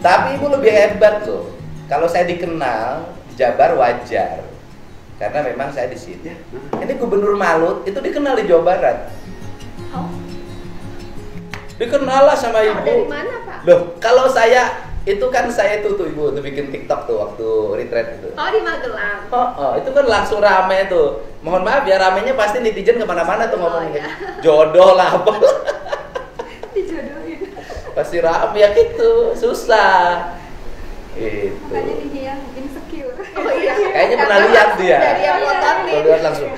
Tapi ibu lebih hebat loh. Kalau saya dikenal Jabar wajar, karena memang saya di sini. Ini Gubernur Malut itu dikenal di Jawa Barat. Oh. Dikenal lah sama ibu. Dari mana, Pak? Loh, kalau saya itu kan saya tuh ibu tuh bikin TikTok tuh waktu retreat itu. Oh, di Magelang. Itu kan langsung rame tuh. Mohon maaf ya, ramenya pasti netizen kemana-mana tuh ngomongin. Iya. Jodoh lah apa. Dijodohin. Pasti rame ya gitu, susah. Itu. Makanya dia yang insecure. Oh iya. Kayaknya pernah lihat dia. Dari yang motor nih. Kalau lihat langsung.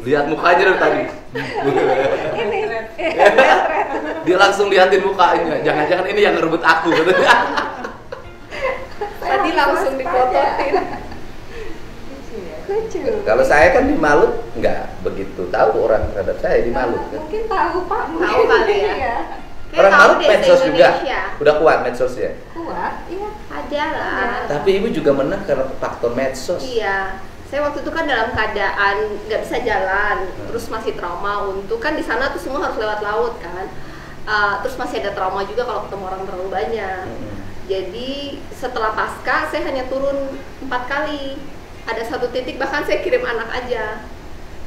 Lihat mukanya dari tadi. Ini. Dia langsung liatin mukanya. Jangan-jangan ini yang ngerebut aku. Tadi langsung dipototin. Lucu. Kalau saya kan di Malut nggak begitu tahu orang terhadap saya di Malut. Kan. Mungkin tahu Pak. Tahu kali ya. Iya. Kayak Orang tahu Malut deh, medsos juga. se-Indonesia. Udah kuat medsosnya. Kuat, iya. Ada lah. Tapi ibu juga menang karena faktor medsos. Iya. Saya waktu itu kan dalam keadaan nggak bisa jalan, terus masih trauma untuk kan di sana tuh semua harus lewat laut kan. Terus masih ada trauma juga kalau ketemu orang terlalu banyak. Jadi setelah pasca saya hanya turun 4 kali. Ada satu titik bahkan saya kirim anak aja.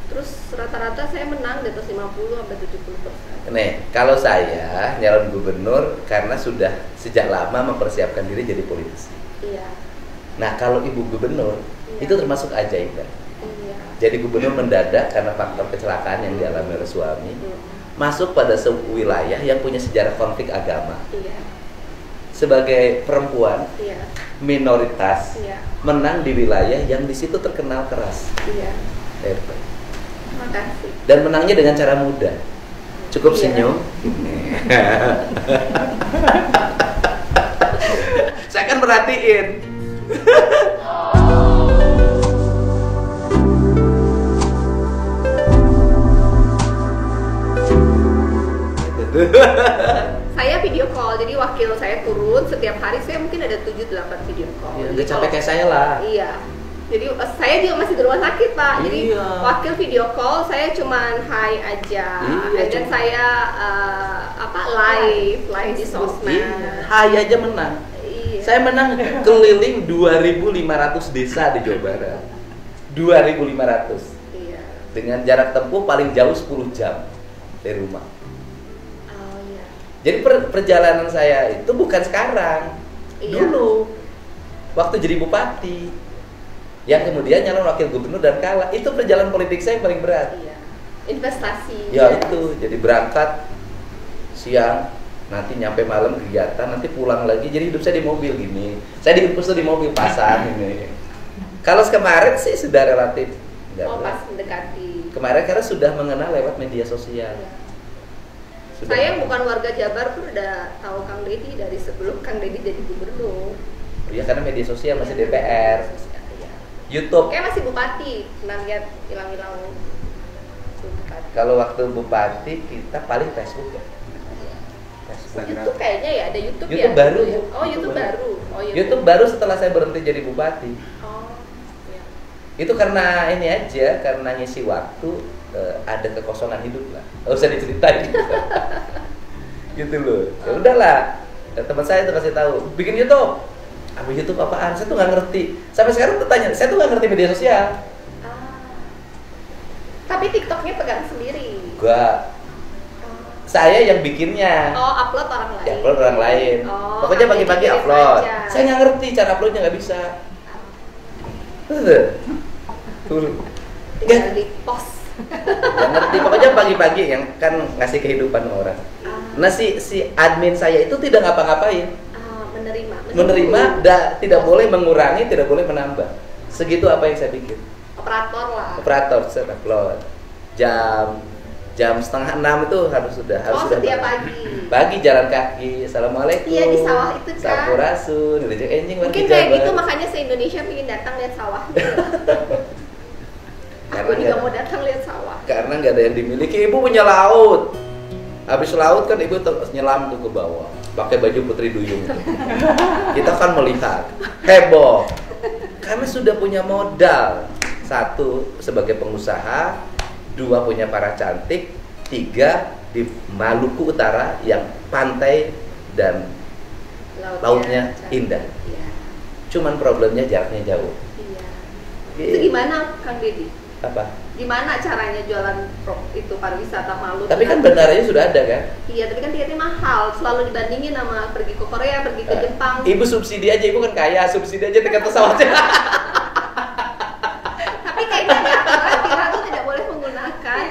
Terus rata-rata saya menang di atas 50 sampai 70%. Nih, kalau saya nyalon gubernur karena sudah sejak lama mempersiapkan diri jadi politisi. Iya. Nah, kalau ibu gubernur Iya. itu termasuk ajaib kan? Iya. Jadi gubernur mendadak karena faktor kecelakaan yang dialami oleh suami, masuk pada sebuah wilayah yang punya sejarah konflik agama. Iya. Sebagai perempuan Iya. minoritas Iya. menang di wilayah yang di situ terkenal keras. Iya. Hebat. Makasih. Dan menangnya dengan cara mudah. Cukup Iya. senyum. Saya kan perhatiin. Saya video call, jadi wakil saya turun setiap hari saya mungkin ada 7-8 video call. Ya, Jadi udah capek kalau- kayak saya lah. Iya. Jadi saya juga masih di rumah sakit Pak. Jadi Iya. wakil video call saya cuman hi aja. Iya, Dan cuma- saya live di sosmed. Iya, hai aja menang. Iya. Saya menang keliling 2.500 desa di Jawa Barat. 2.500 Iya. dengan jarak tempuh paling jauh 10 jam dari rumah. Oh iya. Jadi perjalanan saya itu bukan sekarang, Iya. dulu waktu jadi bupati, yang kemudian nyalon wakil gubernur dan kalah. Itu perjalanan politik saya yang paling berat. Iya. Investasi. Ya itu, jadi berangkat siang, nanti nyampe malam kegiatan, nanti pulang lagi. Jadi hidup saya di mobil gini. Saya diimpus tuh di mobil pasang ini. Kalau kemarin sih sudah relatif nggak Oh berat. pas mendekati. Kemarin karena sudah mengenal lewat media sosial. Iya. Sudah Saya mengenal. bukan warga Jabar pun udah tahu Kang Deddy dari sebelum Kang Deddy jadi gubernur. Ya karena media sosial masih Iya, DPR, iya. YouTube. Kayak masih bupati, pernah lihat hilang-hilang bupati. Kalau waktu bupati kita paling Facebook ya. Facebook. YouTube kayaknya ya, ada YouTube, YouTube ya? baru. Ya? Oh YouTube baru. Oh YouTube baru setelah saya berhenti jadi bupati. Oh iya. Itu karena ini aja, karena ngisi waktu, ada kekosongan hidup lah. Nggak usah diceritain. Gitu loh. Ya udahlah. Teman saya tuh kasih tahu, bikin YouTube. Apa YouTube apaan? Saya tuh nggak ngerti. Sampai sekarang tuh tanya, saya tuh nggak ngerti media sosial. Ah. Tapi TikToknya pegang sendiri. Gua saya yang bikinnya. Oh upload orang lain. Ya upload orang lain. Oh, Pokoknya Kang pagi-pagi Deddy upload. aja. Saya nggak ngerti cara uploadnya, nggak bisa. Tuh. Tinggal di post. Nggak ngerti. Pokoknya pagi-pagi yang kan ngasih kehidupan orang. Nah si admin saya itu tidak ngapa-ngapain, menerima, tidak boleh mengurangi, tidak boleh menambah. Segitu apa yang saya bikin. Operator lah. Operator saya upload jam setengah 6 itu harus sudah Setiap bangun. pagi. Pagi jalan kaki, assalamualaikum. Iya, di sawah itu kan. Sampurasun, ngejek enjing warga Mungkin kayak Jabar. gitu makanya se-Indonesia pengen datang lihat sawah. Aku Karena juga nggak- mau datang lihat sawah. Karena nggak ada yang dimiliki. Ibu punya laut. Habis laut kan ibu nyelam tuh ke bawah, pakai baju putri duyung. Kita kan melihat heboh karena sudah punya modal. Satu sebagai pengusaha, dua punya para cantik, tiga di Maluku Utara yang pantai dan lautnya indah. Iya. Cuman problemnya jaraknya jauh. Iya. Gitu. Itu gimana Kang Deddy? Apa? Gimana caranya jualan itu pariwisata Malut? Tapi kan bandaranya sudah ada kan? Iya, tapi kan tiketnya mahal. Selalu dibandingin sama pergi ke Korea, pergi ke Jepang. Ibu subsidi aja, ibu kan kaya, subsidi aja tiket pesawatnya. Tapi kayaknya di aturan kita tuh tidak boleh menggunakan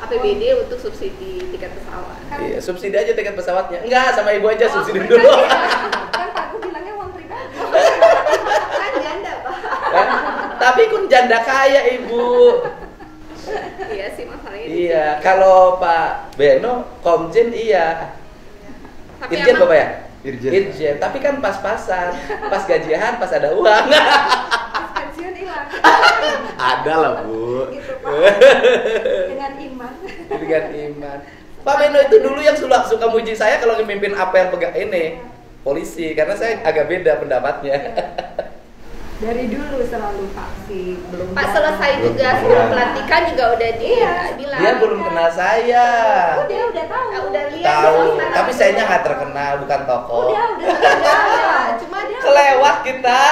APBD untuk subsidi tiket pesawat. Iya, subsidi aja tiket pesawatnya. Enggak, sama ibu aja subsidi bukan. dulu. Kan Pak Gu bilangnya uang pribadi. Kan janda, Pak. Kan? Tapi kun janda kaya ibu. Iya sih masalahnya. Iya, kalau Pak Beno Komjen iya. Tapi Irjen emang- Bapak ya? Irjen. Tapi kan pas-pasan, pas gajian, pas ada uang. Pas pensiun hilang. Ada lah Bu. Gitu Pak. Dengan iman. Dengan iman. Pak Beno itu dulu yang suka muji saya kalau memimpin apel polisi, karena saya agak beda pendapatnya. Dari dulu selalu Pak sih belum. Pak selesai Belum tugas pulang. pelantikan juga udah dia Iya. bilang. Dia belum kenal saya. Oh, dia udah tahu. Udah lihat. Tahu, sosmed. tapi sayanya nggak terkenal, bukan tokoh. Udah Cuma dia Kelewat kita.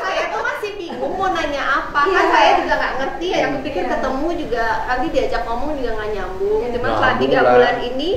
saya tuh masih bingung mau nanya apa. Iya. Kan saya juga nggak ngerti ya. Aku pikir Iya. ketemu juga nanti diajak ngomong juga nggak nyambung. Iya. Cuma setelah Nyambung 3 lah. bulan ini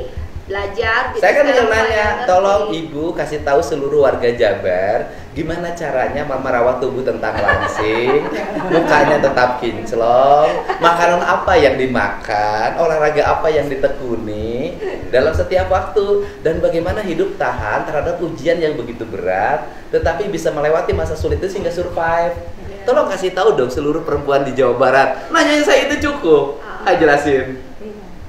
belajar. jadi Saya kan sekarang tinggal saya nanya, ngerti. tolong ibu kasih tahu seluruh warga Jabar gimana caranya merawat tubuh tentang langsing, mukanya tetap kinclong, makanan apa yang dimakan, olahraga apa yang ditekuni dalam setiap waktu, dan bagaimana hidup tahan terhadap ujian yang begitu berat, tetapi bisa melewati masa sulit itu sehingga survive. Iya. Tolong kasih tahu dong seluruh perempuan di Jawa Barat. Nanyanya saya itu cukup. Ayo jelasin.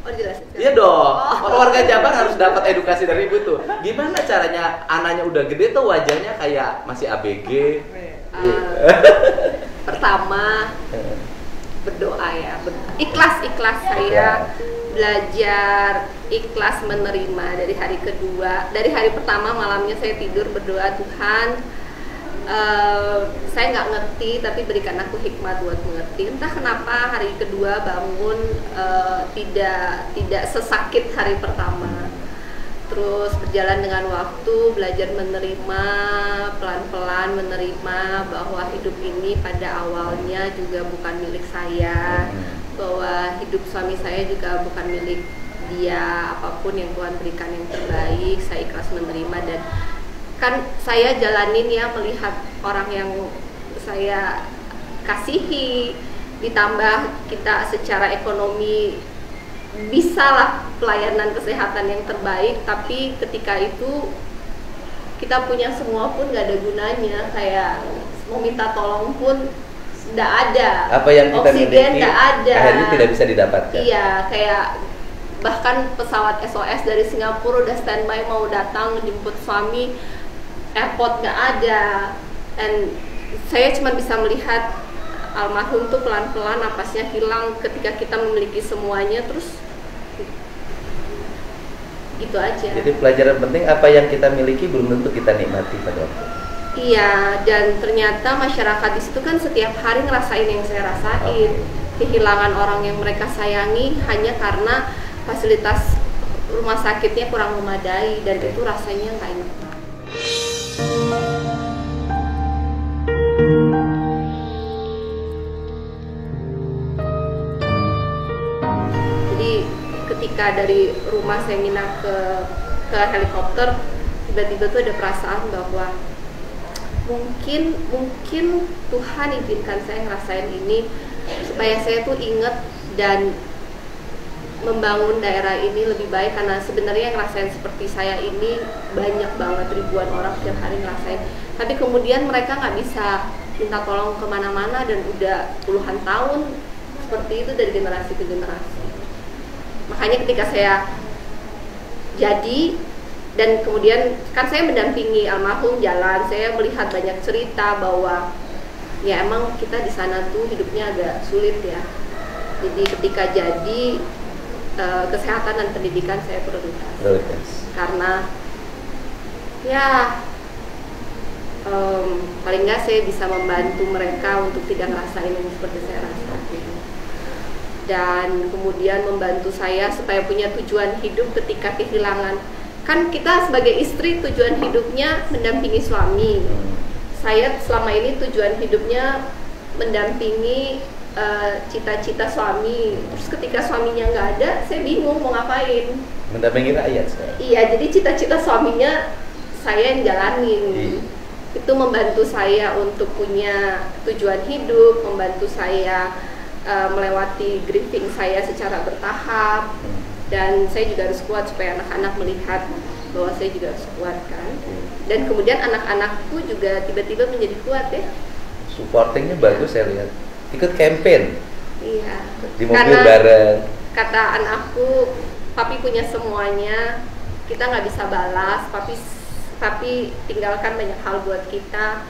Oh jelasin. Iya dong, warga Jabar harus dapat edukasi dari ibu tuh. Gimana caranya anaknya udah gede tuh wajahnya kayak masih ABG. Pertama berdoa ya, ikhlas saya belajar, ikhlas menerima dari hari kedua. Dari hari pertama malamnya saya tidur berdoa, Tuhan, saya nggak ngerti tapi berikan aku hikmat buat mengerti. Entah kenapa hari kedua bangun tidak sesakit hari pertama. Terus berjalan dengan waktu, belajar menerima, pelan-pelan menerima bahwa hidup ini pada awalnya juga bukan milik saya, bahwa hidup suami saya juga bukan milik dia. Apapun yang Tuhan berikan yang terbaik, saya ikhlas menerima. Dan kan saya jalanin ya, melihat orang yang saya kasihi, ditambah kita secara ekonomi bisa lah pelayanan kesehatan yang terbaik, tapi ketika itu kita punya semua pun nggak ada gunanya, kayak mau minta tolong pun nggak ada, Apa yang kita oksigen miliki nggak ada, akhirnya tidak bisa didapatkan. Iya, kayak bahkan pesawat SOS dari Singapura udah standby mau datang jemput suami, airport nggak ada, dan saya cuma bisa melihat almarhum tuh pelan-pelan napasnya hilang ketika kita memiliki semuanya. Terus gitu aja. Jadi pelajaran penting, apa yang kita miliki belum tentu kita nikmati pada waktu. Iya, dan ternyata masyarakat di situ kan setiap hari ngerasain yang saya rasain, kehilangan orang yang mereka sayangi hanya karena fasilitas rumah sakitnya kurang memadai, dan itu rasanya nggak enak. Jadi ketika dari rumah saya minat ke helikopter, tiba-tiba tuh ada perasaan bahwa mungkin Tuhan izinkan saya ngerasain ini supaya saya tuh inget dan membangun daerah ini lebih baik, karena sebenarnya yang ngerasain seperti saya ini banyak banget, ribuan orang setiap hari ngerasain, tapi kemudian mereka nggak bisa minta tolong kemana-mana dan udah puluhan tahun seperti itu dari generasi ke generasi. Makanya ketika saya jadi dan kemudian kan saya mendampingi almarhum jalan, saya melihat banyak cerita bahwa ya emang kita di sana tuh hidupnya agak sulit ya. Jadi ketika jadi kesehatan dan pendidikan saya prioritas. Karena ya paling nggak saya bisa membantu mereka untuk tidak ngerasain yang seperti saya rasain. Dan kemudian membantu saya supaya punya tujuan hidup ketika kehilangan kan kita sebagai istri tujuan hidupnya mendampingi suami. Saya selama ini tujuan hidupnya mendampingi cita-cita suami. Terus ketika suaminya nggak ada, saya bingung mau ngapain. Mendampingi rakyat saya. Iya, jadi cita-cita suaminya saya yang jalanin. Itu membantu saya untuk punya tujuan hidup, membantu saya melewati grieving saya secara bertahap. Dan saya juga harus kuat supaya anak-anak melihat bahwa saya juga harus kuat kan. Dan kemudian anak-anakku juga tiba-tiba menjadi kuat ya. Supportingnya bagus saya lihat. Ikut campaign. Iya. Di mobil bareng. Kata anakku, papi punya semuanya, kita nggak bisa balas, papi tinggalkan banyak hal buat kita.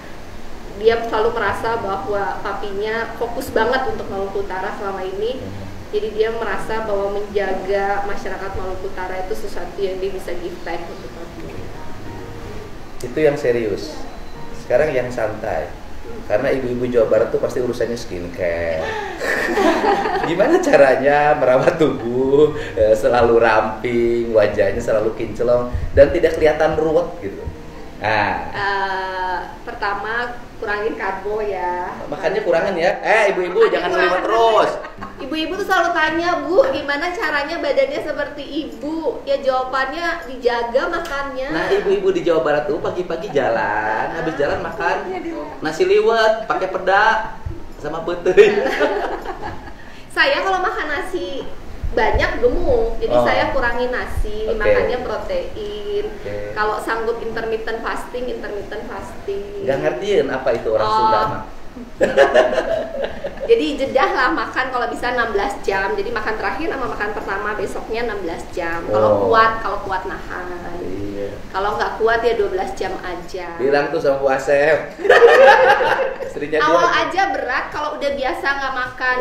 Dia selalu merasa bahwa papinya fokus banget untuk Maluku Utara selama ini. Jadi dia merasa bahwa menjaga masyarakat Maluku Utara itu sesuatu yang dia bisa give back untuk papi. Itu yang serius. Sekarang yang santai. Karena ibu-ibu Jawa Barat tuh pasti urusannya skincare. Gimana caranya merawat tubuh selalu ramping, wajahnya selalu kinclong dan tidak kelihatan ruwet gitu. Pertama kurangin karbo ya. Makannya kurangin ya. Ibu-ibu jangan terima terus. Ibu-ibu tuh selalu tanya, Bu, gimana caranya badannya seperti ibu? Ya jawabannya dijaga makannya. Nah, ibu-ibu di Jawa Barat tuh pagi-pagi jalan, habis jalan makan nasi liwet pakai peda sama beteuy. Saya kalau makan nasi banyak gemuk, jadi saya kurangi nasi, makannya protein. Kalau sanggup intermittent fasting. Gak ngertiin apa itu orang Sunda mah. Jadi jedah lah makan kalau bisa 16 jam. Jadi makan terakhir sama makan pertama besoknya 16 jam. Kalau kuat nahan. Iya. Kalau nggak kuat ya 12 jam aja. Bilang tuh sama Bu Asep. Awal aja berat, kalau udah biasa nggak makan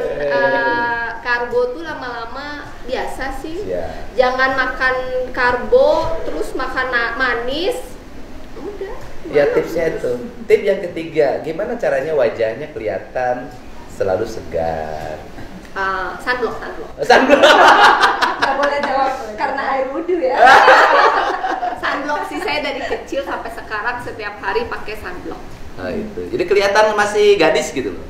karbo tuh lama-lama biasa sih. Jangan makan karbo terus makan manis. Udah. Ya tipsnya itu. Tip yang ketiga, gimana caranya wajahnya kelihatan selalu segar? Sunblock. Nggak boleh jawab karena air wudhu ya. Sunblock sih, saya dari kecil sampai sekarang setiap hari pakai sunblock. Nah itu, jadi kelihatan masih gadis gitu loh.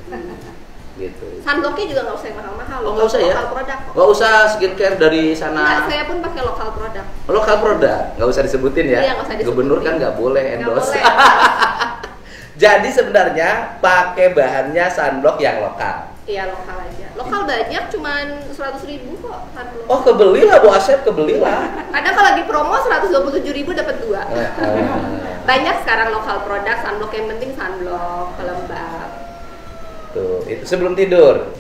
Gitu. Sunblocknya juga nggak usah yang mahal-mahal. Oh nggak usah ya? Lokal produk. Nggak usah skincare dari sana. Nggak, saya pun pakai lokal produk. Lokal produk, nggak usah disebutin ya. Iya, nggak usah disebutin. Gubernur kan nggak boleh endorse. Nggak boleh. Jadi sebenarnya pakai bahannya sunblock yang lokal. Iya, lokal aja. Lokal banyak, cuman 100.000 kok sunblock. Oh kebelilah Bu Asep, kebelilah. Kadang kalau lagi promo 127.000 dapat 2. Banyak sekarang lokal produk sunblock, yang penting sunblock, pelembab. Tuh, itu sebelum tidur.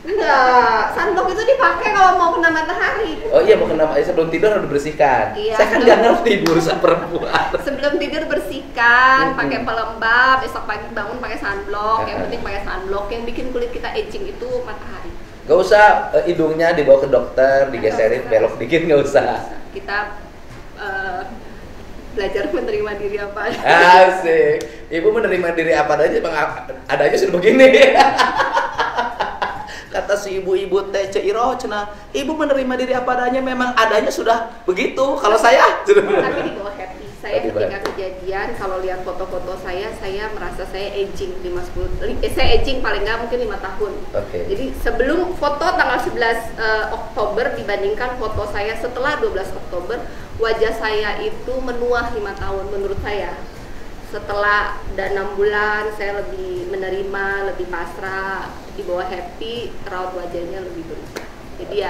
Enggak, sunblock itu dipakai kalau mau kena matahari. Oh iya, mau kena sebelum tidur harus dibersihkan. Iya, saya kan nggak ngerti urusan perempuan. Sebelum tidur bersihkan, pakai pelembab, besok pagi bangun pakai sunblock. Yang penting pakai sunblock. Yang bikin kulit kita aging itu matahari. Gak usah hidungnya dibawa ke dokter, digeserin belok dikit, nggak usah. Kita belajar menerima diri apa aja. Asik. Ibu menerima diri apa adanya, bang adanya sudah begini. Kata si ibu-ibu teh Ceiroh cenah, ibu menerima diri apa adanya, memang adanya sudah begitu. Kalau saya tapi di bawah happy. Saya ketika kejadian kalau lihat foto-foto saya merasa saya aging 5-10. Saya aging paling nggak mungkin 5 tahun. Jadi sebelum foto tanggal 11 Oktober dibandingkan foto saya setelah 12 Oktober, wajah saya itu menua 5 tahun menurut saya. Setelah 6 bulan saya lebih menerima, lebih pasrah, di bawah happy, raut wajahnya lebih berubah. Jadi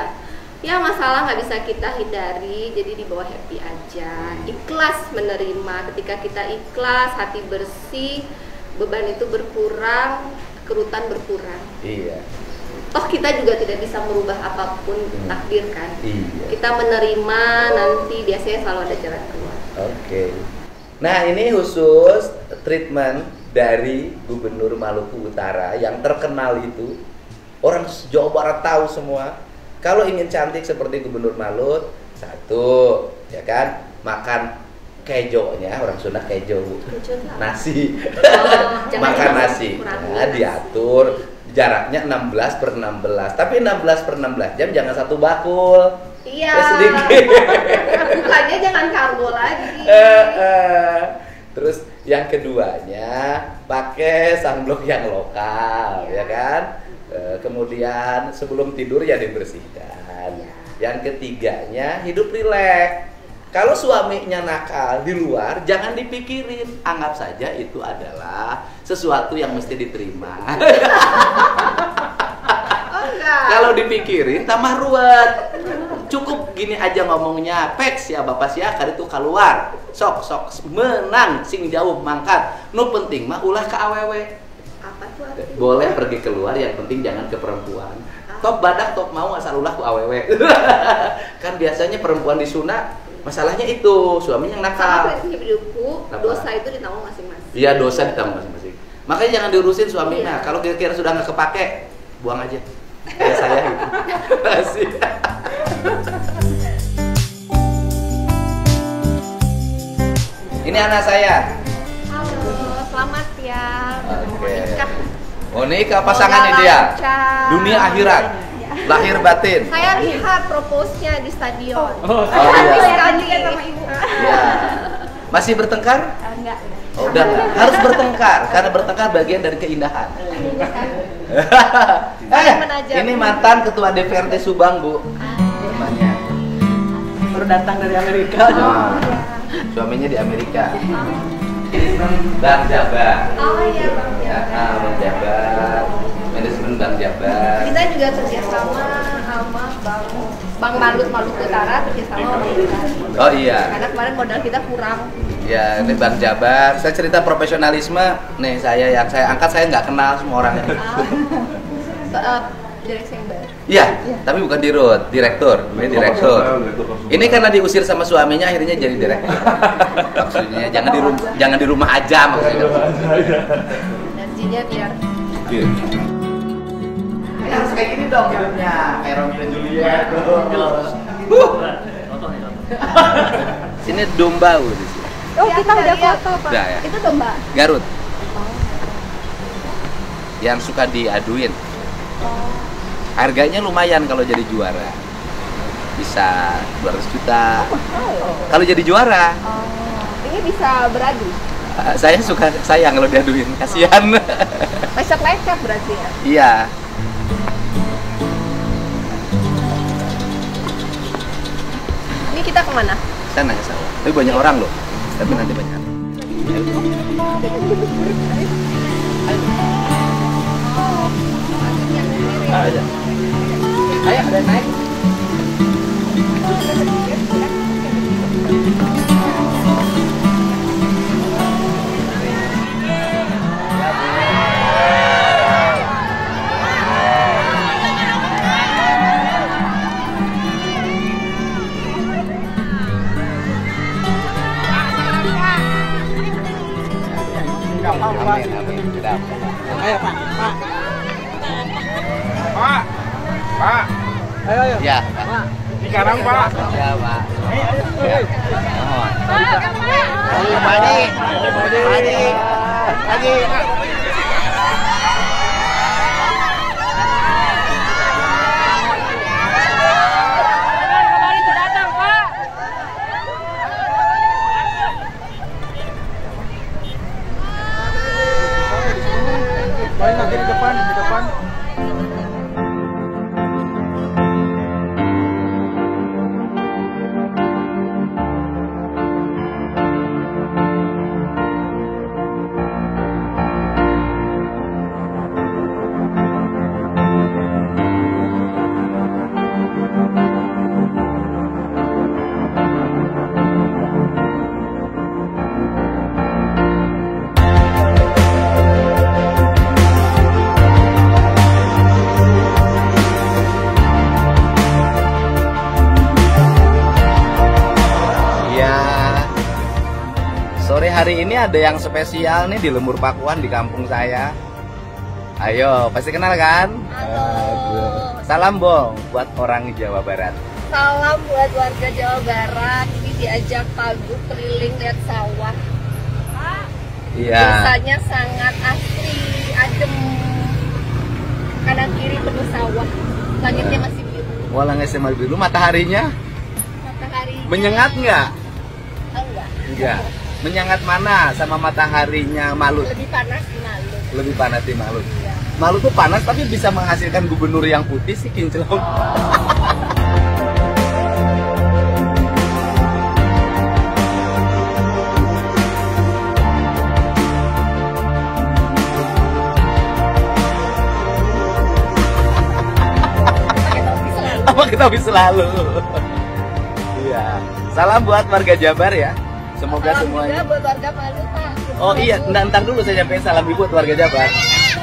ya masalah nggak bisa kita hindari, jadi di bawah happy aja, ikhlas menerima. Ketika kita ikhlas, hati bersih, beban itu berkurang, kerutan berkurang. Iya. Toh kita juga tidak bisa merubah apapun takdir kan. Iya. Kita menerima, nanti biasanya selalu ada jalan keluar. Oke. Nah ini khusus treatment dari Gubernur Maluku Utara yang terkenal itu, orang Jawa Barat tahu semua. Kalau ingin cantik seperti Gubernur Malut, satu, ya kan, makan kejonya, orang Sunda kejo, nasi, makan nasi, nah, diatur jaraknya 16/16, tapi 16/16 jam jangan satu bakul. Iya. Ya sedikit. Bukannya jangan karbo karbo lagi. Terus yang keduanya pakai sunblock yang lokal, ya kan? Kemudian sebelum tidur ya dibersihkan. Yang ketiganya hidup rileks. Kalau suaminya nakal di luar, jangan dipikirin, anggap saja itu adalah sesuatu yang mesti diterima. Kalau dipikirin tambah ruwet. Cukup gini aja ngomongnya, peks ya bapak sia kali itu keluar. Sok menang sing jauh mangkat. Nu penting mah ulah ke awewe. Apa tuh artinya? Boleh pergi keluar, yang penting jangan ke perempuan. Top badak top mau asal ulah ku awewe. Kan biasanya perempuan disunat masalahnya itu suaminya yang nakal. Sama prinsip hidupku, dosa itu ditanggung masing-masing. Iya, dosa ditanggung masing-masing. Makanya jangan diurusin suaminya. Kalau kira-kira sudah nggak kepake, buang aja. Kayak saya gitu. Asik. Ini anak saya. Halo, selamat ya. Oke. Nikah. Oh, nikah pasangan ideal. Dunia akhirat. Lahir batin. Saya lihat propose-nya di stadion. Oh iya. Sekali sama ibu. Ya. Masih bertengkar? Enggak. Oh, udah enggak. Harus bertengkar karena bertengkar bagian dari keindahan. Ini mantan ketua DPRD Subang, Bu. Namanya. Baru datang dari Amerika. Suaminya di Amerika. Bang Jabar. Oh iya, Bang Jabar. Bang Jabar. Manajemen Bang Jabar. Kita juga kerjasama sama Bang Maluku Utara, kerjasama sama kita. Oh iya. Karena kemarin modal kita kurang. Ya, ini Bang Jabar. Saya cerita profesionalisme. Nih, yang saya angkat saya nggak kenal semua orangnya. Direksi yang baru. Iya, tapi bukan dirut, direktur. Ini direktur. Ini karena diusir sama suaminya akhirnya jadi direktur. Maksudnya jangan di rumah aja maksudnya. Energinya biar. Ini harus kayak gini dong hidupnya, kayak Romeo dan Juliet. Sini domba di sini. Oh, kita udah foto, Pak. Udah, ya? Itu domba. Garut. Yang suka diaduin. Harganya lumayan kalau jadi juara. Bisa 200 juta. Kalau jadi juara. Ini bisa beradu. Saya suka sayang kalau diaduin, kasihan. Lecet-lecet berarti ya. Iya. Ini kita kemana? Sana ke sawah. Tapi banyak orang loh. Tapi nanti banyak. Ayo. Ayo, ada naik. Amin, amin. Ayo Pak. Pak. Ayo. Ya, Pak. Sekarang Pak. ya, Pak. Mohon. Padi. Paling nanti di depan. Sore hari ini ada yang spesial nih di Lembur Pakuan di kampung saya. Ayo, pasti kenal kan? Halo. Salam Bong buat orang Jawa Barat. Salam buat warga Jawa Barat. Ini diajak Pak Gu keliling lihat sawah. Iya. Desanya sangat asri, adem. Kanan kiri penuh sawah. Langitnya masih biru. Walang SMA biru, mataharinya Matahari menyengat nggak? Enggak. Enggak. Menyangat mana sama mataharinya Malut? Lebih panas di Malut. Lebih panas di Malut. Iya. Malut tuh panas tapi bisa menghasilkan gubernur yang putih sih kinclong. Apa kita bisa selalu? Iya. Salam buat warga Jabar ya. Semoga Salam semuanya. juga buat warga Malut, Pak. Oh iya, ntar dulu saya nyampein salam ibu buat warga Jabar.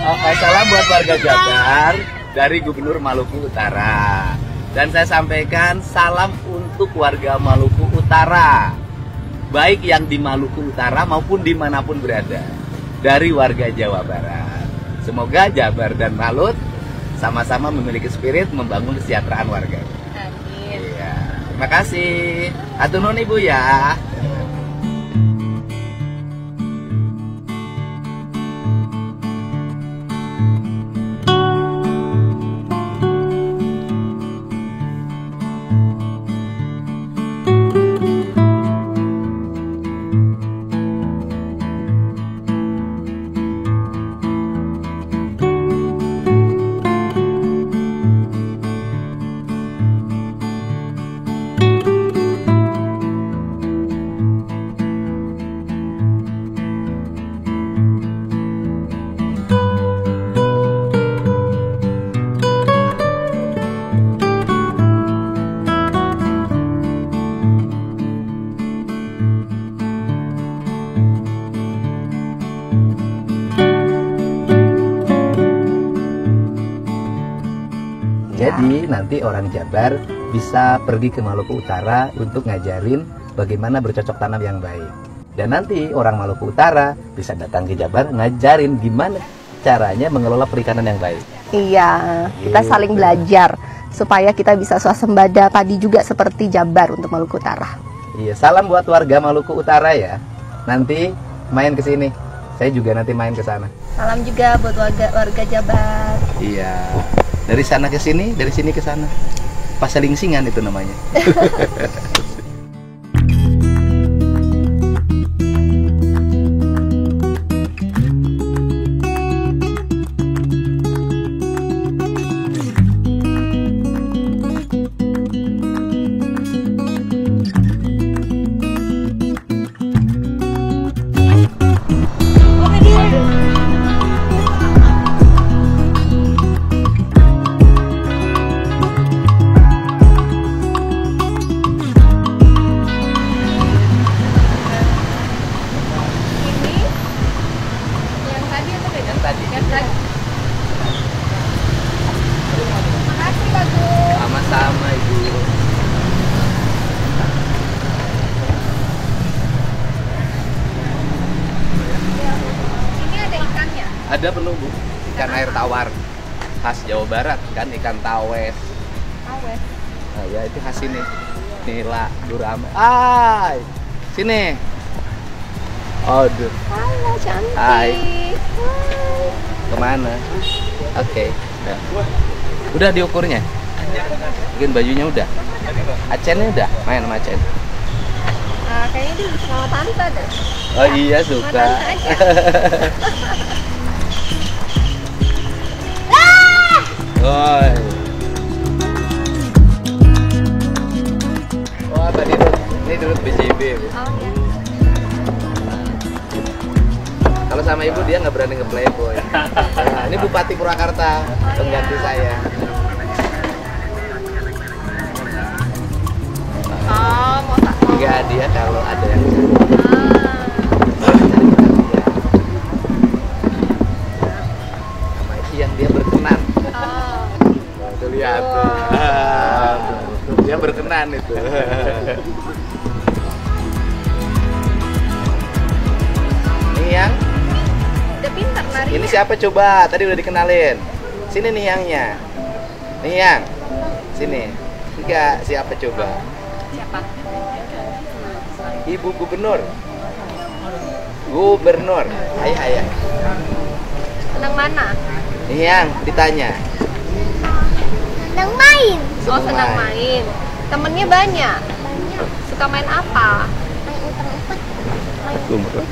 Oke, salam buat warga Jabar dari Gubernur Maluku Utara. Dan saya sampaikan salam untuk warga Maluku Utara, baik yang di Maluku Utara maupun dimanapun berada, dari warga Jawa Barat. Semoga Jabar dan Malut sama-sama memiliki spirit membangun kesejahteraan warga. Amin. Iya, terima kasih. Atur nuhun ibu ya. Jadi nanti orang Jabar bisa pergi ke Maluku Utara untuk ngajarin bagaimana bercocok tanam yang baik. Dan nanti orang Maluku Utara bisa datang ke Jabar ngajarin gimana caranya mengelola perikanan yang baik. Iya, kita Gitu. saling belajar supaya kita bisa swasembada padi juga seperti Jabar untuk Maluku Utara. Iya, salam buat warga Maluku Utara ya. Nanti main ke sini. Saya juga nanti main ke sana. Salam juga buat warga Jabar. Iya. Dari sana ke sini, dari sini ke sana. Paselingsingan itu namanya. Sama-sama ibu. Ini ada ikannya. Ada penuh bu, ikan air tawar khas Jawa Barat kan, ikan tawes. Awes. Nah ya itu khas ini. Nila, gurame. Hai, sini. Aduh, Halo cantik. Hai. Hai. kemana? Oke. Udah diukurnya? Mungkin bajunya udah. Acennya udah, main sama Acen. Kayaknya dia bisa sama tante deh. Oh iya suka. Woi. Wah tadi tuh, ini dulu BCB. Bu. Oh ya. Kalau sama ibu dia nggak berani nge-playboy. Nah, ini Bupati Purwakarta, pengganti saya. Oh, mau tak? Enggak, dia kalau ada yang sama itu yang dia berkenan. Oh. Itu lihat tuh. Dia berkenan itu. Ini yang Udah pintar nari. ini siapa coba? Tadi udah dikenalin. Sini nih yangnya. Nih yang. Sini. Enggak, siapa coba? Siapa? Ibu Gubernur. Gubernur. Ayah, ayah. Senang mana? Nih yang ditanya. Senang main. Oh, Senang senang main. Temennya banyak. Suka main apa? Lumrah.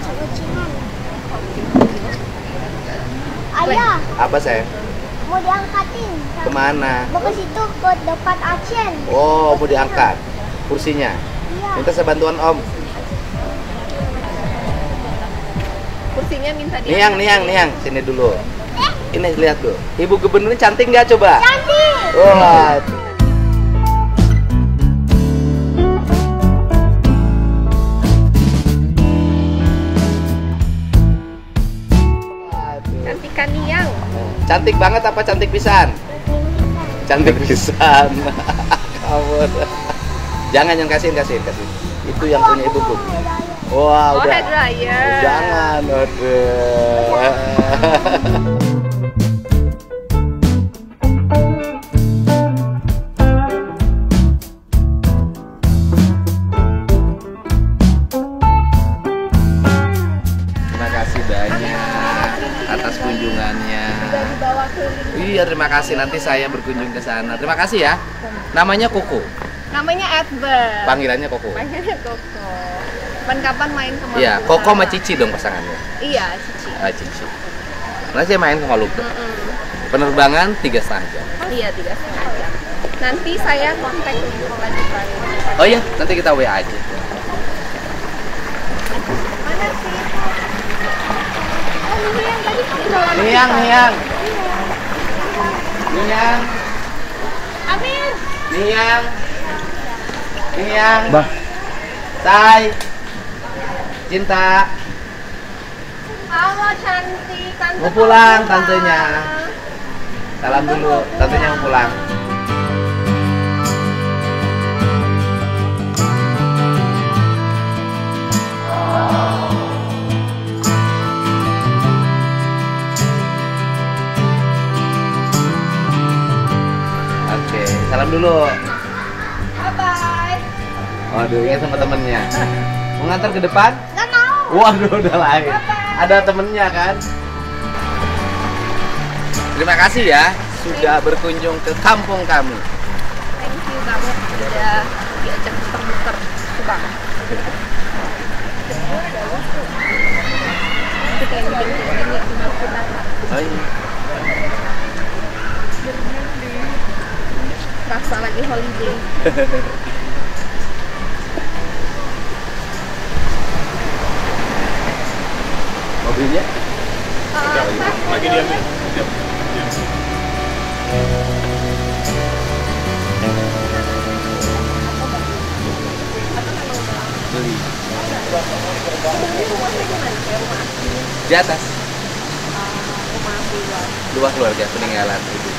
Ayah, Apa saya? mau diangkatin. Kemana? Mau ke situ ke dekat Aceh. Oh, mau diangkat kursinya. Iya. Minta saya bantuan Om. Kursinya minta dia. Niang, sini dulu. Ini lihat tuh. Ibu gubernurnya cantik nggak coba? Cantik. Wah. Cantikan Niang. Cantik banget apa cantik pisan? Cantik pisan. Kamu. Jangan yang kasihin. Itu yang punya ibuku. Wah, Oh, udah. hair dryer. Jangan, aduh. Terima kasih banyak atas kunjungannya. Iya, terima kasih. Nanti saya berkunjung ke sana. Terima kasih ya. Namanya Koko. Namanya Edward. Panggilannya Koko. Panggilnya Koko. Kapan-kapan main ke Maluku. Iya, Koko sama Cici dong pasangannya. Iya, Cici. Cici. Nanti saya main ke Maluku. Mm-mm. Penerbangan 3,5 jam. Iya, 3,5 jam. Nanti saya kontak untuk lanjutan. Oh iya, nanti kita WA aja. Mana sih? Oh, ini yang tadi kamu jualan. Niang. Amin. Niang. Bah. Say. Cinta. Halo cantik, tante. Mau pulang tantenya. Salam dulu, tantenya mau pulang. Oke, salam dulu. Bye bye. Waduh, ingat sama temennya. Mau ngantar ke depan? Nggak mau. Waduh, udah lain. Ada temennya kan? Terima kasih ya sudah berkunjung ke kampung kami. Thank you banget udah diajak muter-muter Subang. Kita yang bikin ini kita. Oh iya. Rasa lagi holiday. Mobilnya? Lagi diambil. Beli. Di atas. Rumah keluarga peninggalan ibu.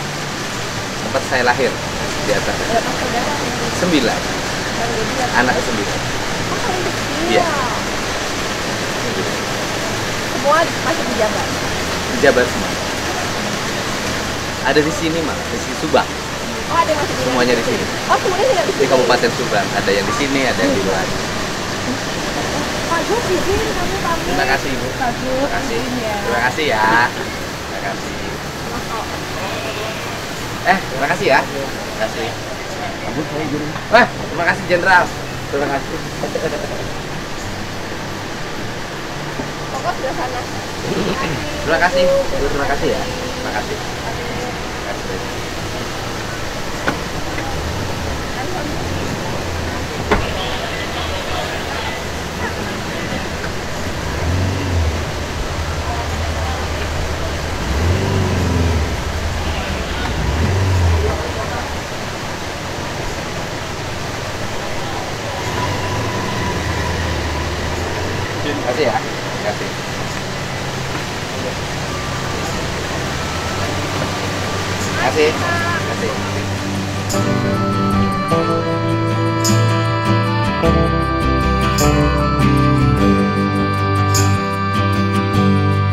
Tempat saya lahir di atas. 9. Anak 9. Iya. Semua masih di Jabar. Di Jabar semua. Ada di sini malah, di sini Subang. Oh, ada yang masih di Semuanya di sini. Oh, semuanya tinggal di Di sini. Kabupaten Subang. Ada yang di sini, ada yang di luar. Bagus, izin kamu pamit. Terima kasih ibu. Bagus, Terima kasih. izin ya. Terima kasih ya. Terima kasih. Terima kasih ya. Terima kasih. Terima kasih Jenderal. Terima kasih. Pokok sudah sana. Terima kasih. Terima kasih ya. Terima kasih. Terima kasih. Terima kasih ya. Terima kasih. Terima kasih. Terima kasih.